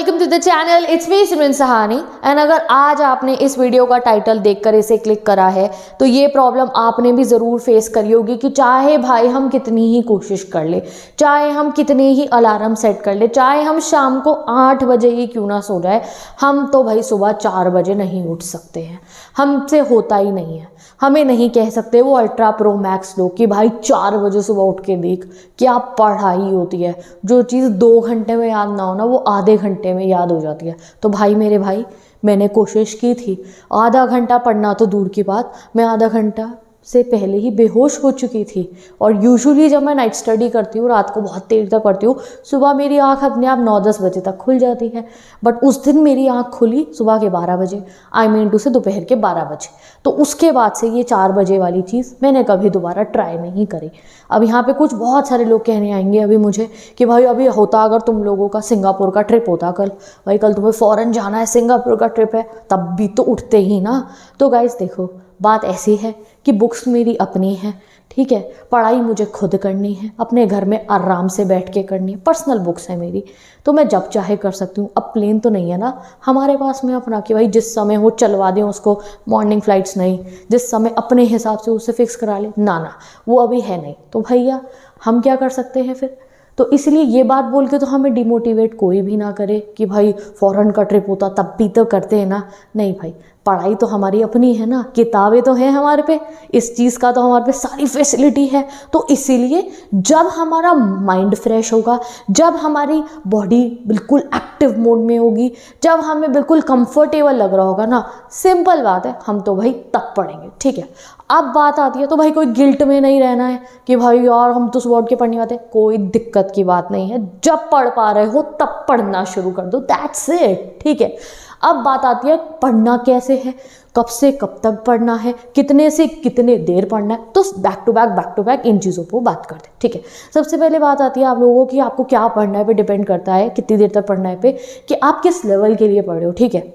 Welcome to the channel, it's me Simran Sahani. And अगर आज आपने इस वीडियो का टाइटल देखकर इसे क्लिक करा है तो ये प्रॉब्लम आपने भी ज़रूर फेस करी होगी कि चाहे भाई हम कितनी ही कोशिश कर ले, चाहे हम कितने ही अलार्म सेट कर ले, चाहे हम शाम को 8 बजे ही क्यों ना सो जाए, हम तो भाई सुबह 4 बजे नहीं उठ सकते हैं। हमसे होता ही नहीं है। हमें नहीं कह सकते वो अल्ट्रा प्रो मैक्स लो कि भाई 4 बजे सुबह उठ के देख क्या पढ़ाई होती है। जो चीज़ 2 घंटे में याद ना हो ना, वो आधे घंटे में याद हो जाती है। तो भाई मेरे भाई, मैंने कोशिश की थी। आधा घंटा पढ़ना तो दूर की बात, मैं आधा घंटा से पहले ही बेहोश हो चुकी थी। और यूजुअली जब मैं नाइट स्टडी करती हूँ, रात को बहुत देर तक पढ़ती हूँ, सुबह मेरी आँख अपने आप 9-10 बजे तक खुल जाती है। बट उस दिन मेरी आँख खुली सुबह के 12 बजे, आई मीन टू से दोपहर के 12 बजे। तो उसके बाद से ये 4 बजे वाली चीज़ मैंने कभी दोबारा ट्राई नहीं करी। अब यहाँ पे कुछ बहुत सारे लोग कहने आएंगे अभी मुझे कि भाई अभी होता अगर तुम लोगों का सिंगापुर का ट्रिप होता कल, भाई कल तुम्हें फ़ॉरेन जाना है, सिंगापुर का ट्रिप है, तब भी तो उठते ही ना। तो गाइस देखो, बात ऐसी है कि बुक्स मेरी अपनी है, ठीक है, पढ़ाई मुझे खुद करनी है, अपने घर में आराम से बैठ के करनी है, पर्सनल बुक्स है मेरी, तो मैं जब चाहे कर सकती हूँ। अब प्लेन तो नहीं है ना हमारे पास में अपना कि भाई जिस समय हो चलवा दें उसको, मॉर्निंग फ्लाइट्स नहीं, जिस समय अपने हिसाब से उसे फिक्स करा ले, ना वो अभी है नहीं। तो भैया हम क्या कर सकते हैं फिर? तो इसलिए ये बात बोल के तो हमें डिमोटिवेट कोई भी ना करे कि भाई फॉरेन का ट्रिप होता तब भी तो करते हैं ना। नहीं भाई, पढ़ाई तो हमारी अपनी है ना, किताबें तो हैं हमारे पे, इस चीज़ का तो हमारे पे सारी फैसिलिटी है। तो इसीलिए जब हमारा माइंड फ्रेश होगा, जब हमारी बॉडी बिल्कुल एक्टिव मोड में होगी, जब हमें बिल्कुल कंफर्टेबल लग रहा होगा ना, सिंपल बात है, हम तो भाई तब पढ़ेंगे, ठीक है। अब बात आती है तो भाई कोई गिल्ट में नहीं रहना है कि भाई यार हम तो सुबह उठ के पढ़ने आते हैं, कोई दिक्कत की बात नहीं है। जब पढ़ पा रहे हो तब पढ़ना शुरू कर दो, दैट्स इट, ठीक है। अब बात आती है पढ़ना कैसे है, कब से कब तक पढ़ना है, कितने से कितने देर पढ़ना है। तो बैक टू बैक इन चीज़ों को बात करते हैं, ठीक है। सबसे पहले बात आती है आप लोगों की आपको क्या पढ़ना है पे डिपेंड करता है, कितनी देर तक पढ़ना है पे, कि आप किस लेवल के लिए पढ़ रहे हो, ठीक है।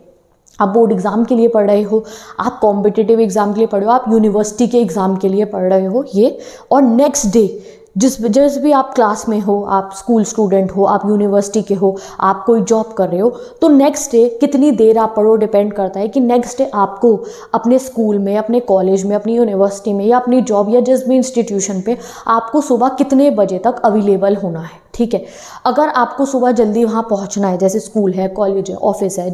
आप बोर्ड एग्ज़ाम के लिए पढ़ रहे हो, आप कॉम्पिटिटिव एग्ज़ाम के लिए पढ़ रहे हो, आप यूनिवर्सिटी के एग्ज़ाम के लिए पढ़ रहे हो, ये। और नेक्स्ट डे जिस भी आप क्लास में हो, आप स्कूल स्टूडेंट हो, आप यूनिवर्सिटी के हो, आप कोई जॉब कर रहे हो, तो नेक्स्ट डे कितनी देर आप पढ़ो डिपेंड करता है कि नेक्स्ट डे आपको अपने स्कूल में, अपने कॉलेज में, अपनी यूनिवर्सिटी में या अपनी जॉब या जिस भी इंस्टीट्यूशन पे आपको सुबह कितने बजे तक अवेलेबल होना है, ठीक है। अगर आपको सुबह जल्दी वहाँ पहुँचना है, जैसे स्कूल है, कॉलेज है, ऑफिस है,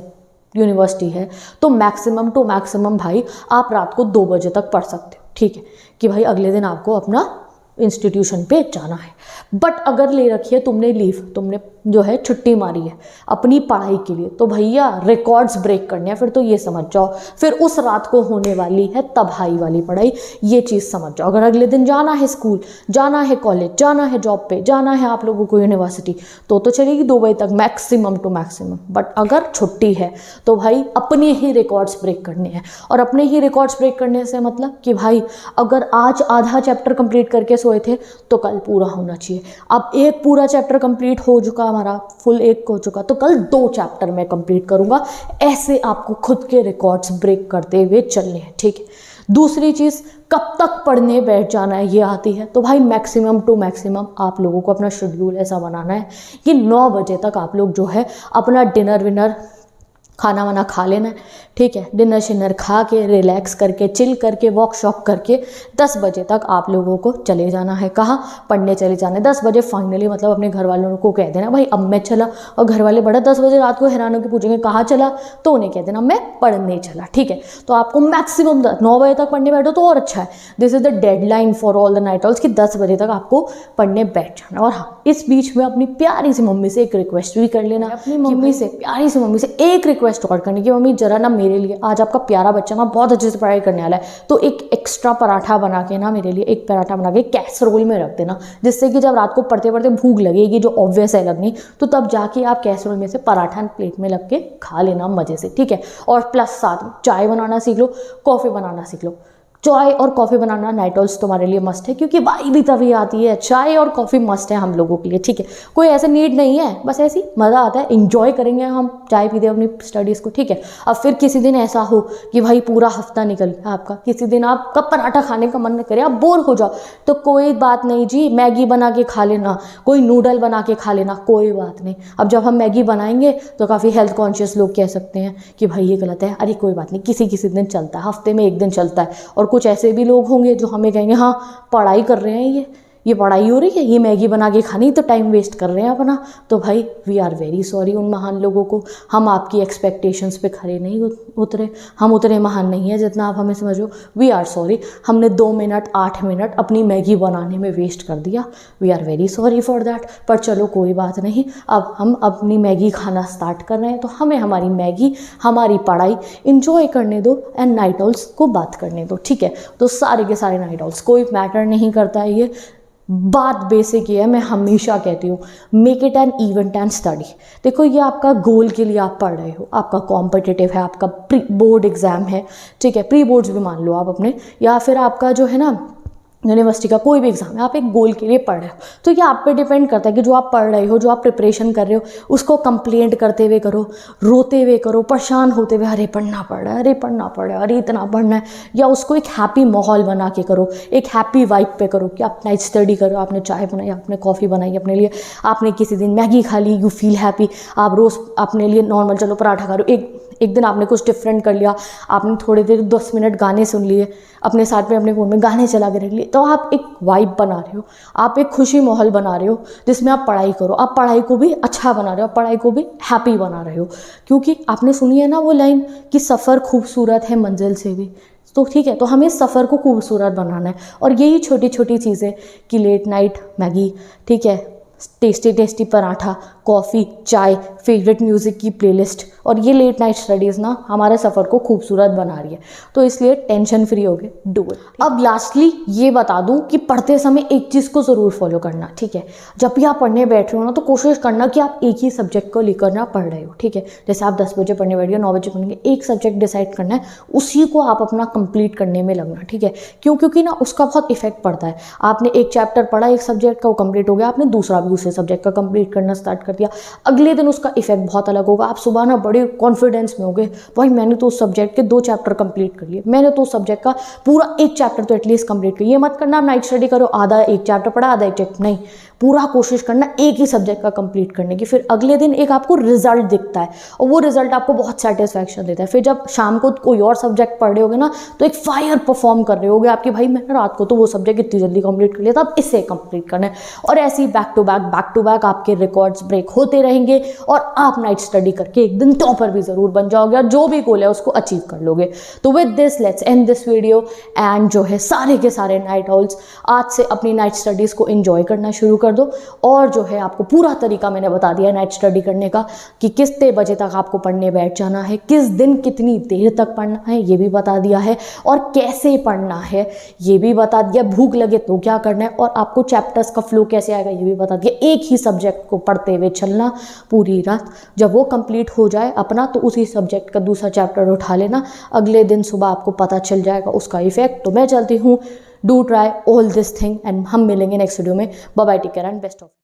यूनिवर्सिटी है, तो मैक्सिमम टू मैक्सिमम भाई आप रात को 2 बजे तक पढ़ सकते हो, ठीक है, कि भाई अगले दिन आपको अपना इंस्टीट्यूशन पे जाना है। बट अगर ले रखी है तुमने लीव, तुमने जो है छुट्टी मारी है अपनी पढ़ाई के लिए, तो भैया रिकॉर्ड्स ब्रेक करने हैं, फिर तो ये समझ जाओ, फिर उस रात को होने वाली है तबाही वाली पढ़ाई, ये चीज़ समझ जाओ। अगर अगले दिन जाना है स्कूल, जाना है कॉलेज, जाना है जॉब पे, जाना है आप लोगों को यूनिवर्सिटी, तो चलेगी 2 बजे तक मैक्सिमम टू मैक्सिमम। बट अगर छुट्टी है तो भाई अपने ही रिकॉर्ड्स ब्रेक करने हैं। और अपने ही रिकॉर्ड्स ब्रेक करने से मतलब कि भाई अगर आज आधा चैप्टर कंप्लीट करके सोए थे तो कल पूरा होना चाहिए। अब एक पूरा चैप्टर कंप्लीट हो चुका हमारा, फुल 1 हो चुका, तो कल 2 चैप्टर मैं कंप्लीट करूंगा। ऐसे आपको खुद के रिकॉर्ड्स ब्रेक करते हुए चलने हैं, ठीक है। दूसरी चीज़, कब तक पढ़ने बैठ जाना है, ये आती है। तो भाई मैक्सिमम टू मैक्सिमम आप लोगों को अपना शेड्यूल ऐसा बनाना है कि 9 बजे तक आप लोग जो है अपना डिनर विनर, खाना वाना खा लेना है, ठीक है। डिनर शिनर खा के रिलैक्स करके, चिल करके, वॉक शॉक करके 10 बजे तक आप लोगों को चले जाना है। कहाँ? पढ़ने चले जाना है। 10 बजे फाइनली मतलब अपने घर वालों को कह देना भाई अब मैं चला। और घर वाले बड़ा 10 बजे रात को हैरान होकर पूछेंगे कहाँ चला, तो उन्हें कह देना मैं पढ़ने चला, ठीक है। तो आपको मैक्सिमम 9 बजे तक पढ़ने बैठो तो और अच्छा है। This is the deadline for all the night owls कि 10 बजे तक आपको पढ़ने बैठ जाना। और हाँ, इस बीच में अपनी प्यारी सी मम्मी से एक रिक्वेस्ट भी कर लेना, अपनी मम्मी से, प्यारी सी मम्मी से एक रिक्वेस्ट और करने की, मम्मी जरा ना मेरे लिए, आज आपका प्यारा बच्चा ना बहुत अच्छे से पढ़ाई करने वाला है, तो एक एक्स्ट्रा पराठा बना के ना मेरे लिए, एक पराठा बना के कैसरोल में रख देना, जिससे कि जब रात को पढ़ते पढ़ते भूख लगेगी, जो ऑब्वियस है लगनी, तो तब जाके आप कैसरोल में से पराठा प्लेट में लग के खा लेना मजे से, ठीक है। और प्लस साथ में चाय बनाना सीख लो, कॉफ़ी बनाना सीख लो। चाय और कॉफ़ी बनाना नाइट ऑल्स तुम्हारे लिए मस्ट है, क्योंकि वाई भी तभी आती है। चाय और कॉफ़ी मस्ट है हम लोगों के लिए, ठीक है। कोई ऐसा नीड नहीं है, बस ऐसी मज़ा आता है, इंजॉय करेंगे हम चाय पीते अपनी स्टडीज़ को, ठीक है। अब फिर किसी दिन ऐसा हो कि भाई पूरा हफ्ता निकल गया आपका, किसी दिन आपका पराठा खाने का मन न करे, आप बोर हो जाओ, तो कोई बात नहीं जी, मैगी बना के खा लेना, कोई नूडल बना के खा लेना, कोई बात नहीं। अब जब हम मैगी बनाएंगे तो काफ़ी हेल्थ कॉन्शियस लोग कह सकते हैं कि भाई ये गलत है, अरे कोई बात नहीं, किसी किसी दिन चलता है, हफ्ते में एक दिन चलता है। और कुछ ऐसे भी लोग होंगे जो हमें कहेंगे हाँ पढ़ाई कर रहे हैं, ये पढ़ाई हो रही है, ये मैगी बना के खानी तो टाइम वेस्ट कर रहे हैं अपना। तो भाई वी आर वेरी सॉरी उन महान लोगों को, हम आपकी एक्सपेक्टेशंस पे खरे नहीं उतरे, हम उतने महान नहीं हैं जितना आप हमें समझो। वी आर सॉरी, हमने 2 मिनट 8 मिनट अपनी मैगी बनाने में वेस्ट कर दिया, we are very sorry for that. पर चलो कोई बात नहीं, अब हम अपनी मैगी खाना स्टार्ट कर रहे हैं, तो हमें हमारी मैगी, हमारी पढ़ाई इंजॉय करने दो एंड नाइट ऑल्स को बात करने दो, ठीक है। तो सारे के सारे नाइट ऑल्स, कोई मैटर नहीं करता है, ये बात बेसिक ये है, मैं हमेशा कहती हूँ make it an event and study. देखो ये आपका गोल के लिए आप पढ़ रहे हो, आपका कॉम्पिटिटिव है, आपका प्री बोर्ड एग्ज़ाम है, ठीक है, प्री बोर्ड्स भी मान लो आप अपने, या फिर आपका जो है ना यूनिवर्सिटी का कोई भी एग्ज़ाम है, आप एक गोल के लिए पढ़ रहे हो। तो ये आप पे डिपेंड करता है कि जो आप पढ़ रहे हो, जो आप प्रिपरेशन कर रहे हो, उसको कंप्लेंट करते हुए करो, रोते हुए करो, परेशान होते हुए, अरे पढ़ना पड़ रहा है, अरे पढ़ना पड़ रहा है, अरे इतना पढ़ना है, या उसको एक हैप्पी माहौल बना के करो, एक हैप्पी वाइब पे करो कि आप नाइट स्टडी करो, आपने चाय बनाई, आपने कॉफ़ी बनाई अपने लिए, आपने किसी दिन मैगी खा ली, यू फील हैप्पी, आप रोज़ अपने लिए नॉर्मल चलो पराठा खा रहे हो, एक दिन आपने कुछ डिफरेंट कर लिया, आपने थोड़ी देर 10 मिनट गाने सुन लिए अपने साथ में, अपने फ़ोन में गाने चला के रख लिए, तो आप एक वाइब बना रहे हो, आप एक खुशी माहौल बना रहे हो जिसमें आप पढ़ाई करो, आप पढ़ाई को भी अच्छा बना रहे हो, आप पढ़ाई को भी हैप्पी बना रहे हो। क्योंकि आपने सुनी है ना वो लाइन कि सफ़र खूबसूरत है मंजिल से भी, तो ठीक है, तो हमें सफ़र को खूबसूरत बनाना है। और यही छोटी छोटी चीज़ें कि लेट नाइट मैगी, ठीक है, टेस्टी टेस्टी पराठा, कॉफ़ी, चाय, फेवरेट म्यूज़िक की प्लेलिस्ट, और ये लेट नाइट स्टडीज़ ना हमारे सफ़र को खूबसूरत बना रही है। तो इसलिए टेंशन फ्री हो गए, डू इट। अब लास्टली ये बता दूं कि पढ़ते समय एक चीज़ को ज़रूर फॉलो करना, ठीक है। जब भी आप पढ़ने बैठ रहे हो ना, तो कोशिश करना कि आप एक ही सब्जेक्ट को लेकर ना पढ़ रहे हो, ठीक है। जैसे आप 10 बजे पढ़ने बैठ गए, 9 बजे पढ़ेंगे, एक सब्जेक्ट डिसाइड करना है, उसी को आप अपना कंप्लीट करने में लगना, ठीक है। क्योंकि ना उसका बहुत इफेक्ट पड़ता है। आपने एक चैप्टर पढ़ा एक सब्जेक्ट का, वो कंप्लीट हो गया, आपने दूसरा भी उसी सब्जेक्ट का कंप्लीट करना स्टार्ट कर दिया, अगले दिन उसका इफेक्ट बहुत अलग होगा। आप सुबह ना बड़े कॉन्फिडेंस में होगे, भाई मैंने तो उस सब्जेक्ट के 2 चैप्टर कंप्लीट कर लिए, मैंने तो उस सब्जेक्ट का पूरा एक चैप्टर तो एटलीस्ट कंप्लीट किया। ये मत करना आप नाइट स्टडी करो, आधा एक चैप्टर पढ़ा, आधा एक चैप्टर नहीं, पूरा कोशिश करना एक ही सब्जेक्ट का कंप्लीट करने की। फिर अगले दिन एक आपको रिजल्ट दिखता है और वो रिजल्ट आपको बहुत सेटिस्फैक्शन देता है। फिर जब शाम को कोई और सब्जेक्ट पढ़ रहे होगे ना, तो एक फायर परफॉर्म कर रहे होगे आपकी, भाई मैंने रात को तो वो सब्जेक्ट इतनी जल्दी कंप्लीट कर लिया था, अब इसे कंप्लीट करना है। और ऐसे ही बैक टू बैक आपके रिकॉर्ड्स ब्रेक होते रहेंगे और आप नाइट स्टडी करके एक दिन टॉपर भी जरूर बन जाओगे और जो भी गोल है उसको अचीव कर लोगे। तो with this let's end this video and जो है सारे के सारे नाइट ऑल्स आज से अपनी नाइट स्टडीज को एंजॉय करना शुरू कर दो। और जो है आपको पूरा तरीका मैंने बता दिया नाइट स्टडी करने का, कि कितने बजे तक आपको पढ़ने बैठ जाना है, किस दिन कितनी देर तक पढ़ना है ये भी बता दिया है, और कैसे पढ़ना है ये भी बता दिया, भूख लगे तो क्या करना है, और आपको चैप्टर्स का फ्लो कैसे आएगा ये भी बता दिया। एक ही सब्जेक्ट को पढ़ते हुए चलना पूरी रात, जब वो कंप्लीट हो जाए अपना तो उसी सब्जेक्ट का दूसरा चैप्टर उठा लेना, अगले दिन सुबह आपको पता चल जाएगा उसका इफेक्ट। तो मैं चलती हूँ, do try all this thing and हम मिलेंगे नेक्स्ट वीडियो में। Bye bye, take care and best of.